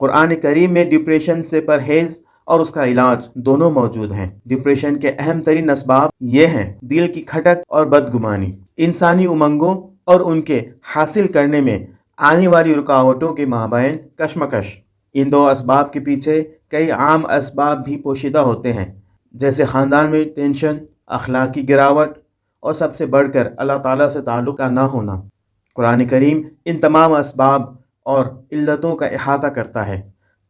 قرآن کریم میں ڈپریشن سے پرہیز اور اس کا علاج دونوں موجود ہیں۔ ڈپریشن کے اہم ترین اسباب یہ ہیں: دل کی کھٹک اور بدگمانی، انسانی امنگوں اور ان کے حاصل کرنے میں آنے والی رکاوٹوں کے مابین کشمکش۔ ان دو اسباب کے پیچھے کئی عام اسباب بھی پوشیدہ ہوتے ہیں، جیسے خاندان میں ٹینشن، اخلاقی گراوٹ اور سب سے بڑھ کر اللہ تعالیٰ سے تعلق کا نہ ہونا۔ قرآن کریم ان تمام اسباب اور علتوں کا احاطہ کرتا ہے،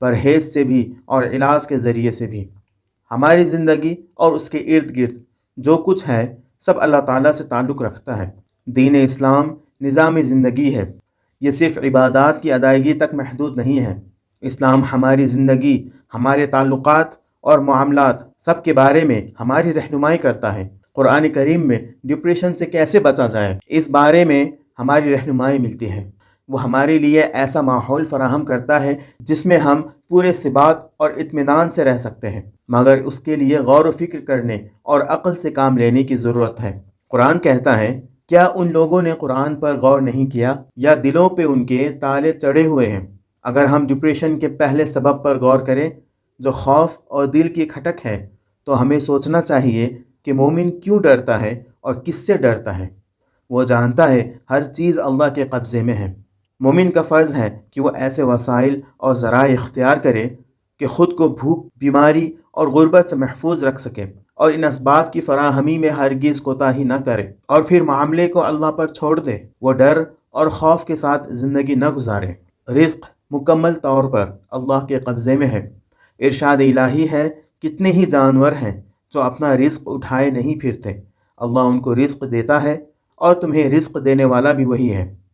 پرہیز سے بھی اور علاج کے ذریعے سے بھی۔ ہماری زندگی اور اس کے ارد گرد جو کچھ ہے سب اللہ تعالیٰ سے تعلق رکھتا ہے۔ دین اسلام نظام زندگی ہے، یہ صرف عبادات کی ادائیگی تک محدود نہیں ہے۔ اسلام ہماری زندگی، ہمارے تعلقات اور معاملات سب کے بارے میں ہماری رہنمائی کرتا ہے۔ قرآن کریم میں ڈپریشن سے کیسے بچا جائے اس بارے میں ہماری رہنمائی ملتی ہے۔ وہ ہمارے لیے ایسا ماحول فراہم کرتا ہے جس میں ہم پورے ثبات اور اطمینان سے رہ سکتے ہیں، مگر اس کے لیے غور و فکر کرنے اور عقل سے کام لینے کی ضرورت ہے۔ قرآن کہتا ہے، کیا ان لوگوں نے قرآن پر غور نہیں کیا یا دلوں پہ ان کے تالے چڑھے ہوئے ہیں؟ اگر ہم ڈپریشن کے پہلے سبب پر غور کریں جو خوف اور دل کی کھٹک ہے، تو ہمیں سوچنا چاہیے کہ مومن کیوں ڈرتا ہے اور کس سے ڈرتا ہے۔ وہ جانتا ہے ہر چیز اللہ کے قبضے میں ہے۔ مومن کا فرض ہے کہ وہ ایسے وسائل اور ذرائع اختیار کرے کہ خود کو بھوک، بیماری اور غربت سے محفوظ رکھ سکے، اور ان اسباب کی فراہمی میں ہرگز کوتاہی نہ کرے، اور پھر معاملے کو اللہ پر چھوڑ دے۔ وہ ڈر اور خوف کے ساتھ زندگی نہ گزارے۔ رزق مکمل طور پر اللہ کے قبضے میں ہے۔ ارشاد الہی ہے، کتنے ہی جانور ہیں جو اپنا رزق اٹھائے نہیں پھرتے، اللہ ان کو رزق دیتا ہے اور تمہیں رزق دینے والا بھی وہی ہے۔